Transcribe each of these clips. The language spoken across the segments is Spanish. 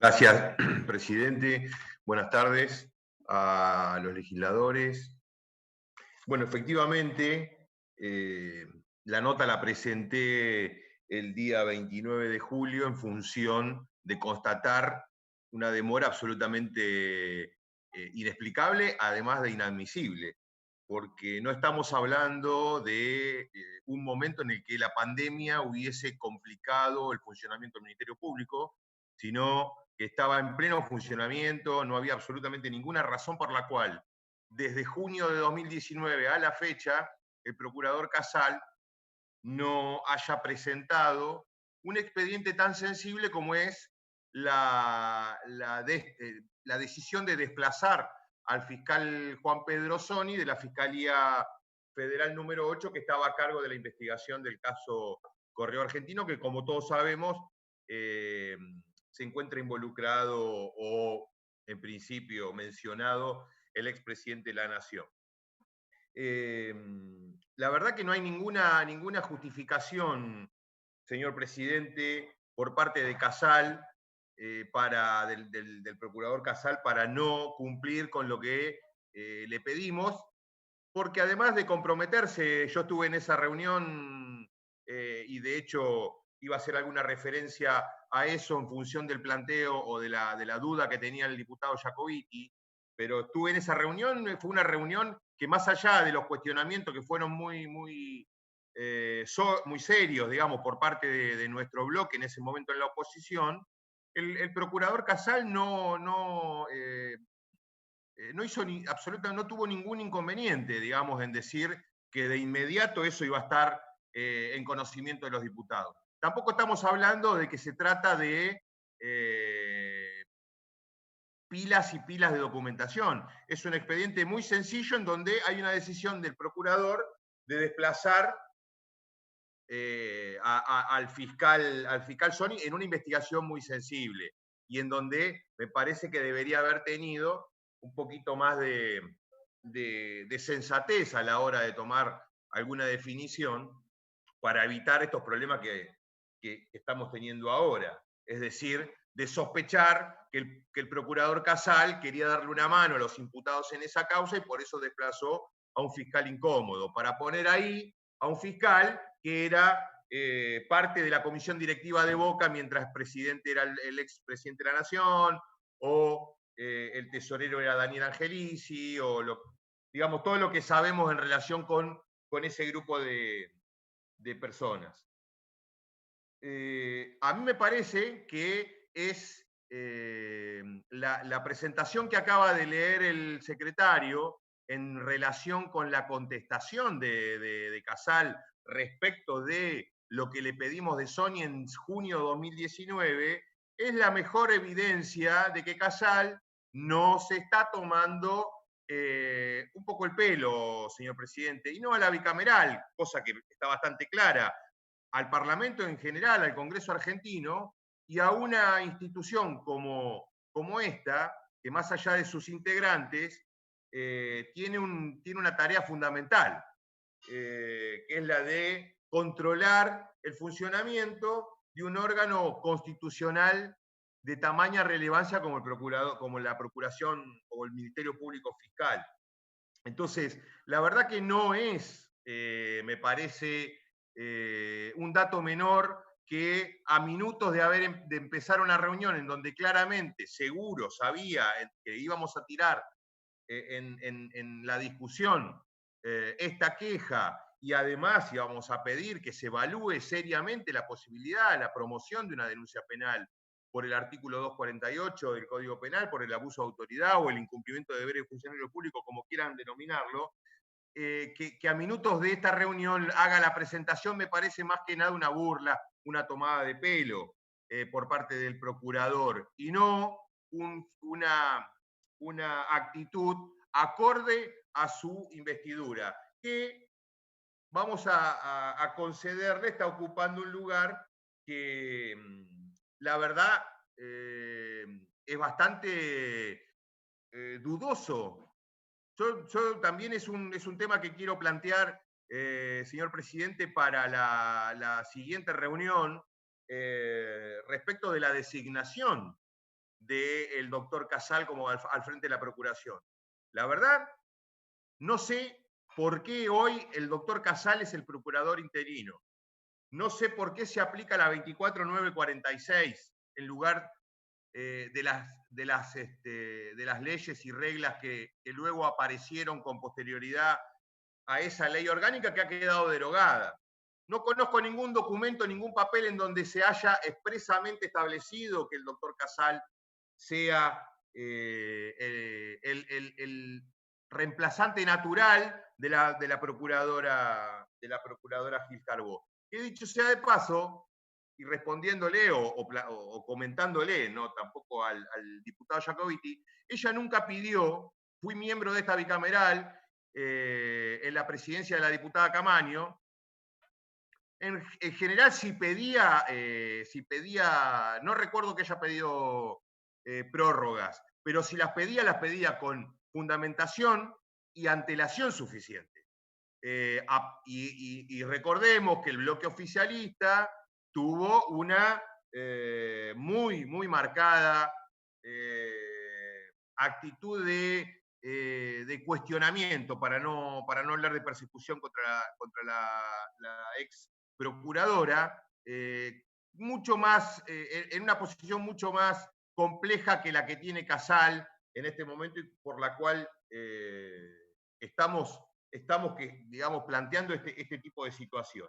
Gracias, presidente. Buenas tardes a los legisladores. Bueno, efectivamente, la nota la presenté el día 29 de julio en función de constatar una demora absolutamente inexplicable, además de inadmisible, porque no estamos hablando de un momento en el que la pandemia hubiese complicado el funcionamiento del Ministerio Público, sino que estaba en pleno funcionamiento, no había absolutamente ninguna razón por la cual desde junio de 2019 a la fecha el procurador Casal no haya presentado un expediente tan sensible como es la decisión de desplazar al fiscal Juan Pedro Soni de la Fiscalía Federal número 8, que estaba a cargo de la investigación del caso Correo Argentino, que como todos sabemos eh, se encuentra involucrado o en principio mencionado el expresidente de la Nación. La verdad que no hay ninguna justificación, señor presidente, por parte de Casal, del procurador Casal, para no cumplir con lo que le pedimos, porque además de comprometerse, yo estuve en esa reunión y de hecho iba a hacer alguna referencia a eso en función del planteo o de la duda que tenía el diputado Jacobiti, pero estuve en esa reunión, fue una reunión que más allá de los cuestionamientos que fueron muy serios, digamos, por parte de nuestro bloque en ese momento en la oposición, el procurador Casal no hizo no tuvo ningún inconveniente, digamos, en decir que de inmediato eso iba a estar en conocimiento de los diputados. Tampoco estamos hablando de que se trata de pilas y pilas de documentación. Es un expediente muy sencillo en donde hay una decisión del procurador de desplazar al fiscal Sony en una investigación muy sensible y en donde me parece que debería haber tenido un poquito más de sensatez a la hora de tomar alguna definición para evitar estos problemas que estamos teniendo ahora. Es decir, de sospechar que el procurador Casal quería darle una mano a los imputados en esa causa y por eso desplazó a un fiscal incómodo, para poner ahí a un fiscal que era parte de la comisión directiva de Boca mientras presidente era el expresidente de la Nación, o el tesorero era Daniel Angelici, digamos, todo lo que sabemos en relación con ese grupo de personas. A mí me parece que es la presentación que acaba de leer el secretario en relación con la contestación de Casal respecto de lo que le pedimos de Sony en junio de 2019, es la mejor evidencia de que Casal no se está tomando un poco el pelo, señor presidente, y no a la bicameral, cosa que está bastante clara, al Parlamento en general, al Congreso argentino, y a una institución como esta, que más allá de sus integrantes, tiene una tarea fundamental, que es la de controlar el funcionamiento de un órgano constitucional de tamaña relevancia como como la Procuración o el Ministerio Público Fiscal. Entonces, la verdad que no es, me parece, un dato menor que a minutos de empezar una reunión en donde claramente, seguro, sabía que íbamos a tirar en la discusión esta queja y además íbamos a pedir que se evalúe seriamente la posibilidad, la promoción de una denuncia penal por el artículo 248 del Código Penal, por el abuso de autoridad o el incumplimiento de deberes de funcionario público, como quieran denominarlo, que a minutos de esta reunión haga la presentación me parece más que nada una burla, una tomada de pelo por parte del procurador y no una actitud acorde a su investidura, que vamos a concederle, está ocupando un lugar que la verdad es bastante dudoso. Yo también es un tema que quiero plantear, señor presidente, para la siguiente reunión respecto de la designación del doctor Casal como al frente de la Procuración. La verdad, no sé por qué hoy el doctor Casal es el procurador interino. No sé por qué se aplica la 24946 en lugar de las leyes y reglas que luego aparecieron con posterioridad a esa ley orgánica que ha quedado derogada. No conozco ningún documento, ningún papel en donde se haya expresamente establecido que el doctor Casal sea el reemplazante natural de la procuradora Gil Carbó. Que dicho sea de paso, y respondiéndole o comentándole, ¿no? Tampoco al diputado Jacobiti, ella nunca pidió, fui miembro de esta bicameral en la presidencia de la diputada Camaño. En general, si pedía, no recuerdo que haya pedido prórrogas, pero si las pedía con fundamentación y antelación suficiente. Y recordemos que el bloque oficialista tuvo una muy marcada actitud de cuestionamiento, para no hablar de persecución contra la ex procuradora, mucho más, en una posición mucho más compleja que la que tiene Casal en este momento y por la cual estamos digamos, planteando este tipo de situación.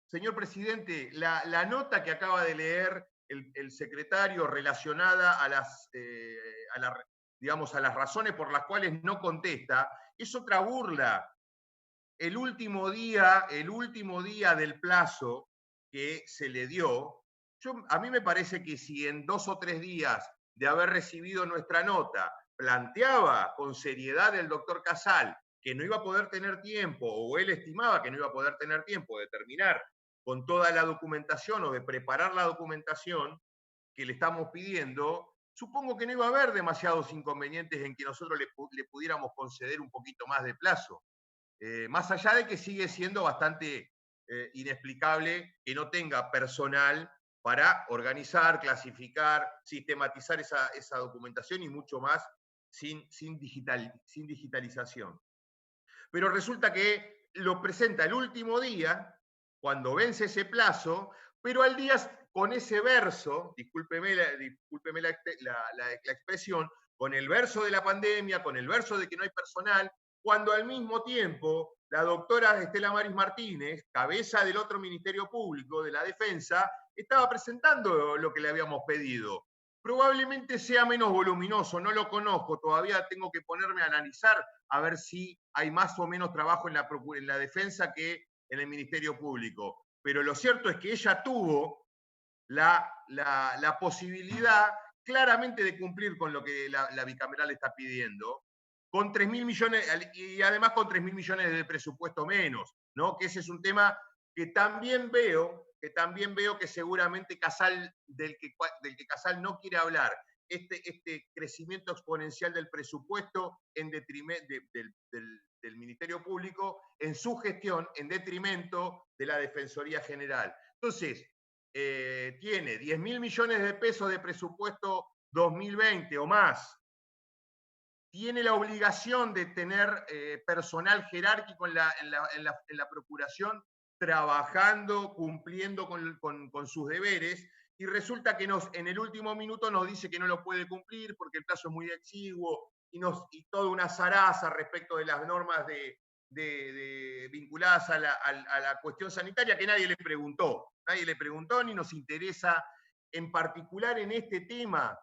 Señor presidente, la nota que acaba de leer el secretario relacionada digamos, a las razones por las cuales no contesta, es otra burla. El último día del plazo que se le dio, a mí me parece que si en 2 o 3 días de haber recibido nuestra nota planteaba con seriedad el doctor Casal que no iba a poder tener tiempo, o él estimaba que no iba a poder tener tiempo de terminar con toda la documentación o de preparar la documentación que le estamos pidiendo, supongo que no iba a haber demasiados inconvenientes en que nosotros le pudiéramos conceder un poquito más de plazo. Más allá de que sigue siendo bastante inexplicable que no tenga personal para organizar, clasificar, sistematizar esa documentación y mucho más sin digitalización. Pero resulta que lo presenta el último día, cuando vence ese plazo, pero al día con ese verso, discúlpeme la expresión, con el verso de la pandemia, con el verso de que no hay personal, cuando al mismo tiempo la doctora Estela Maris Martínez, cabeza del otro Ministerio Público, de la Defensa, estaba presentando lo que le habíamos pedido. Probablemente sea menos voluminoso, no lo conozco, todavía tengo que ponerme a analizar a ver si hay más o menos trabajo en la defensa que en el Ministerio Público. Pero lo cierto es que ella tuvo la posibilidad claramente de cumplir con lo que la bicameral está pidiendo, con 3.000 millones, y además con 3.000 millones de presupuesto menos, ¿no? Que ese es un tema que también veo que seguramente Casal, del que Casal no quiere hablar, este crecimiento exponencial del presupuesto en detrimento del Ministerio Público, en su gestión, en detrimento de la Defensoría General. Entonces, tiene 10.000 millones de pesos de presupuesto 2020 o más, tiene la obligación de tener personal jerárquico en la Procuración trabajando, cumpliendo con sus deberes, y resulta que en el último minuto nos dice que no lo puede cumplir porque el plazo es muy exiguo y toda una zaraza respecto de las normas vinculadas a la cuestión sanitaria que nadie le preguntó. Nadie le preguntó ni nos interesa, en particular en este tema.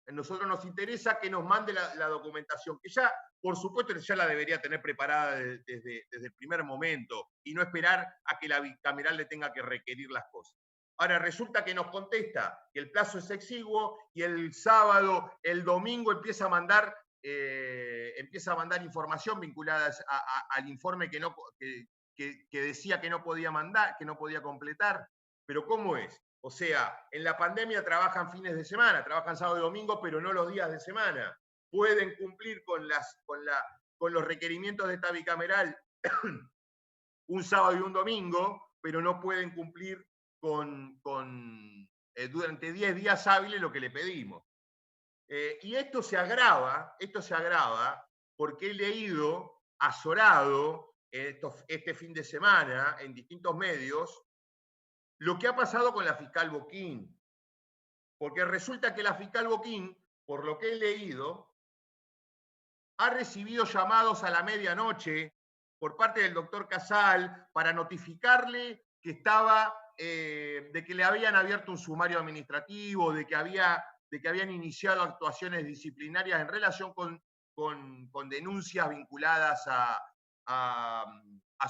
A nosotros nos interesa que nos mande la documentación, que ya, por supuesto, ya la debería tener preparada desde el primer momento y no esperar a que la bicameral le tenga que requerir las cosas. Ahora, resulta que nos contesta que el plazo es exiguo y el sábado, el domingo empieza a mandar información vinculada al informe que decía que no podía mandar, que no podía completar. Pero ¿cómo es? O sea, en la pandemia trabajan fines de semana, trabajan sábado y domingo, pero no los días de semana. Pueden cumplir con los requerimientos de esta bicameral un sábado y un domingo, pero no pueden cumplir con durante 10 días hábiles lo que le pedimos. Y esto se agrava porque he leído azorado este fin de semana en distintos medios lo que ha pasado con la fiscal Boquín. Porque resulta que la fiscal Boquín, por lo que he leído, ha recibido llamados a la medianoche por parte del doctor Casal para notificarle que estaba, de que le habían abierto un sumario administrativo, de que habían iniciado actuaciones disciplinarias en relación con denuncias vinculadas a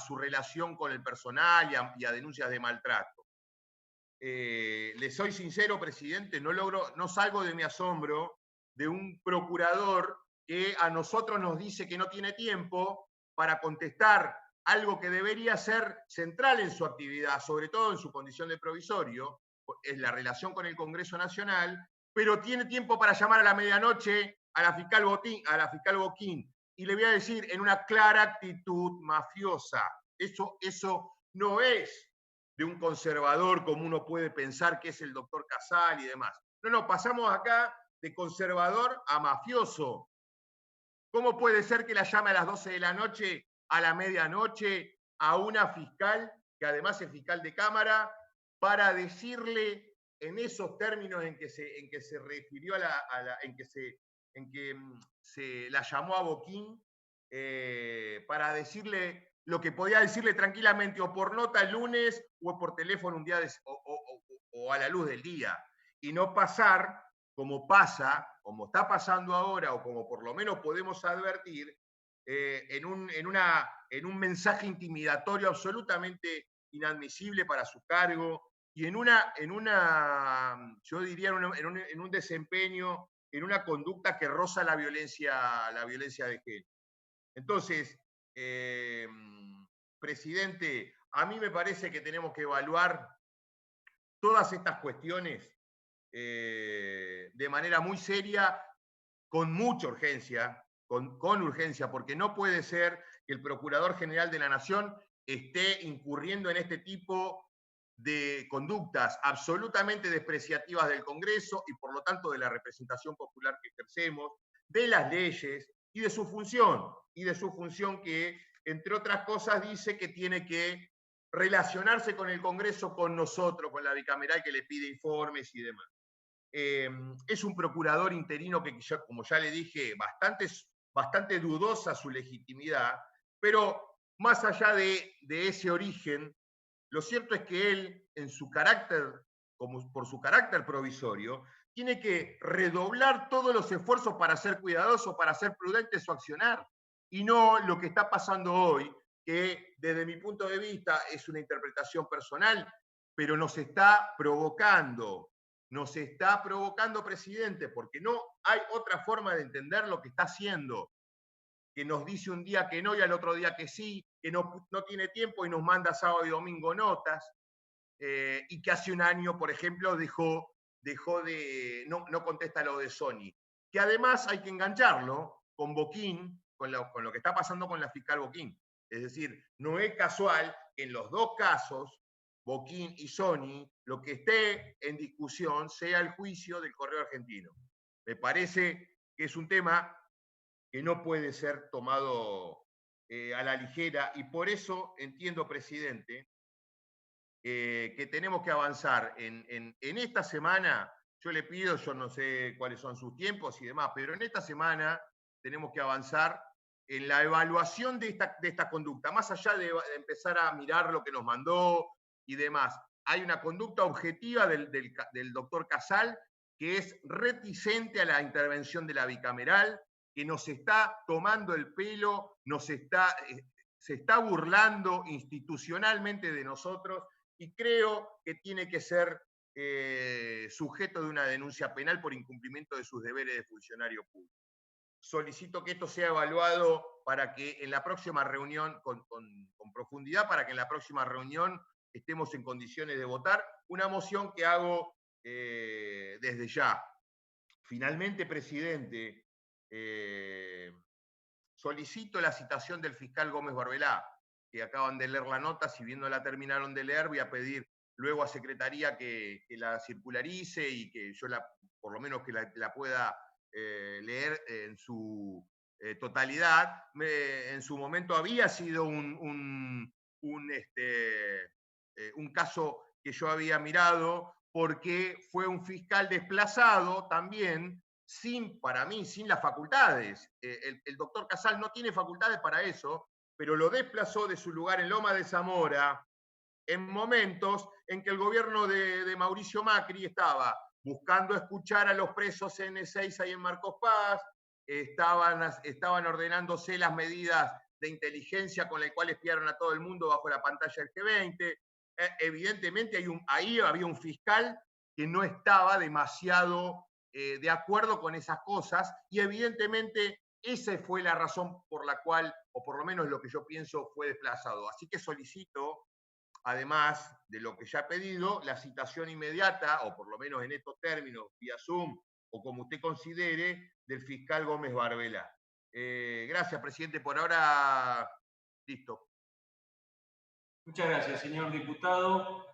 su relación con el personal y a denuncias de maltrato. Le soy sincero, presidente, no salgo de mi asombro de un procurador que a nosotros nos dice que no tiene tiempo para contestar algo que debería ser central en su actividad, sobre todo en su condición de provisorio, es la relación con el Congreso Nacional, pero tiene tiempo para llamar a la medianoche a la fiscal Boquín. Y le voy a decir, en una clara actitud mafiosa. Eso no es de un conservador como uno puede pensar que es el doctor Casal y demás. No, pasamos acá de conservador a mafioso. ¿Cómo puede ser que la llame a las 12 de la noche, a la medianoche, a una fiscal, que además es fiscal de Cámara, para decirle en esos términos en que se refirió en que se la llamó a Boquín, para decirle lo que podía decirle tranquilamente o por nota el lunes o por teléfono un día o a la luz del día, y no pasar como está pasando ahora, o como por lo menos podemos advertir, en un mensaje intimidatorio absolutamente inadmisible para su cargo y yo diría, en un desempeño, en una conducta que roza la violencia de género. Entonces, presidente, a mí me parece que tenemos que evaluar todas estas cuestiones de manera muy seria, con mucha urgencia, con urgencia, porque no puede ser que el Procurador General de la Nación esté incurriendo en este tipo de conductas absolutamente despreciativas del Congreso y por lo tanto de la representación popular que ejercemos, de las leyes y de su función que, entre otras cosas, dice que tiene que relacionarse con el Congreso, con nosotros, con la bicameral que le pide informes y demás. Es un procurador interino que, como ya le dije, bastante dudosa su legitimidad, pero más allá de ese origen, lo cierto es que él, en su carácter, por su carácter provisorio, tiene que redoblar todos los esfuerzos para ser cuidadoso, para ser prudente en su accionar, y no lo que está pasando hoy, que desde mi punto de vista es una interpretación personal, pero nos está provocando, presidente, porque no hay otra forma de entender lo que está haciendo, que nos dice un día que no y al otro día que sí, que no tiene tiempo y nos manda sábado y domingo notas, y que hace un año, por ejemplo, no contesta lo de Sony. Que además hay que engancharlo con Boquín, con lo que está pasando con la fiscal Boquín. Es decir, no es casual que en los dos casos, Boquín y Sony, lo que esté en discusión sea el juicio del Correo Argentino. Me parece que es un tema que no puede ser tomado a la ligera, y por eso entiendo, presidente, que tenemos que avanzar en esta semana. Yo le pido, yo no sé cuáles son sus tiempos y demás, pero en esta semana tenemos que avanzar en la evaluación de esta conducta, más allá de empezar a mirar lo que nos mandó y demás. Hay una conducta objetiva del doctor Casal que es reticente a la intervención de la bicameral, que nos está tomando el pelo, se está burlando institucionalmente de nosotros, y creo que tiene que ser sujeto de una denuncia penal por incumplimiento de sus deberes de funcionario público. Solicito que esto sea evaluado para que en la próxima reunión, con profundidad, para que en la próxima reunión estemos en condiciones de votar una moción que hago desde ya. Finalmente, presidente, solicito la citación del fiscal Gómez Barbelá, que acaban de leer la nota. Si bien no la terminaron de leer, voy a pedir luego a Secretaría que la circularice y que yo por lo menos que la pueda leer en su totalidad. En su momento había sido un caso que yo había mirado porque fue un fiscal desplazado también para mí, sin las facultades. El doctor Casal no tiene facultades para eso, pero lo desplazó de su lugar en Loma de Zamora en momentos en que el gobierno de Mauricio Macri estaba buscando escuchar a los presos N6 ahí en Marcos Paz, estaban ordenándose las medidas de inteligencia con las cuales espiaron a todo el mundo bajo la pantalla del G20. Evidentemente ahí había un fiscal que no estaba demasiado de acuerdo con esas cosas y evidentemente esa fue la razón por la cual, o por lo menos lo que yo pienso, fue desplazado. Así que solicito, además de lo que ya he pedido, la citación inmediata, o por lo menos en estos términos, vía Zoom, o como usted considere, del fiscal Gómez Barbela. Gracias, presidente. Por ahora, listo. Muchas gracias, señor diputado.